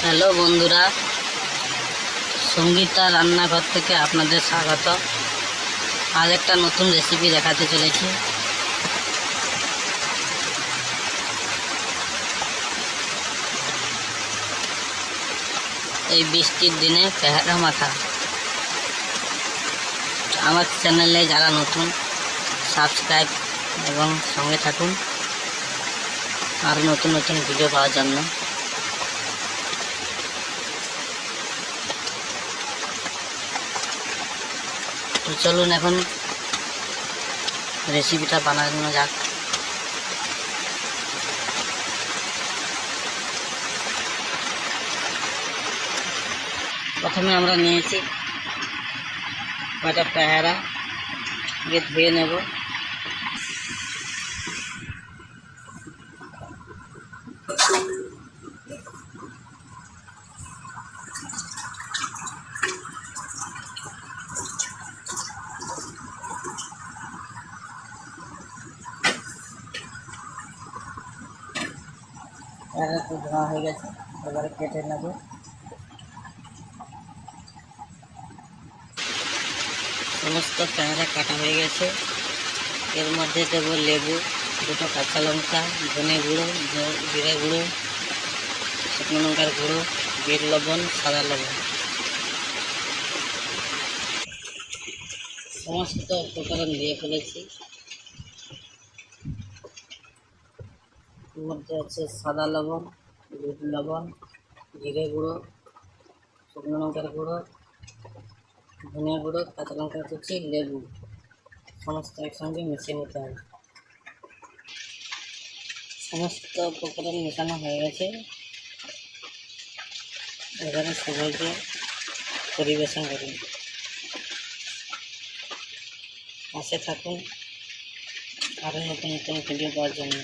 Hello বন্ধুরা, সঙ্গীতা রান্নাঘর থেকে আপনাদের স্বাগত। আজ একটা নতুন রেসিপি দেখাতে চলেছি। এই বৃষ্টির দিনে পেয়ারা মাখা। আমার চ্যানেলে যারা নতুন, সাবস্ক্রাইব এবং সঙ্গে থাকুন আরও নতুন নতুন ভিডিও পাওয়ার জন্য। তো চলুন এখন রেসিপিটা বানানো যাক। প্রথমে আমরা নিয়েছি কয়টা পেয়ারা, দিয়ে ধুয়ে নেব। পেয়ারাটা ধোয়া হয়ে গেছে, এবারে কেটে নেব। সমস্ত পেয়ারা কাটা হয়ে গেছে। এর মধ্যে দেবো লেবু, দুটো কাঁচা লঙ্কা, ধনে গুঁড়ো, জিরে গুঁড়ো, শুকনো লঙ্কার গুঁড়ো, বিট লবণ, সাদা লবণ। সমস্ত উপকরণ দিয়ে ফেলেছি। এর মধ্যে আছে সাদা লবণ, বিট লবণ, জিরে গুঁড়ো, শুকনো লঙ্কার গুঁড়ো, ধনে গুঁড়ো, কাঁচা লঙ্কা কুচি, লেবু, সমস্ত একসঙ্গে মিশিয়ে নিতে হবে। সমস্ত উপকরণ মেশানো হয়ে গেছে। এবারে সবাইকে পরিবেশন করুন। পাশে থাকুন আরও নতুন নতুন ভিডিও পাওয়ার জন্য।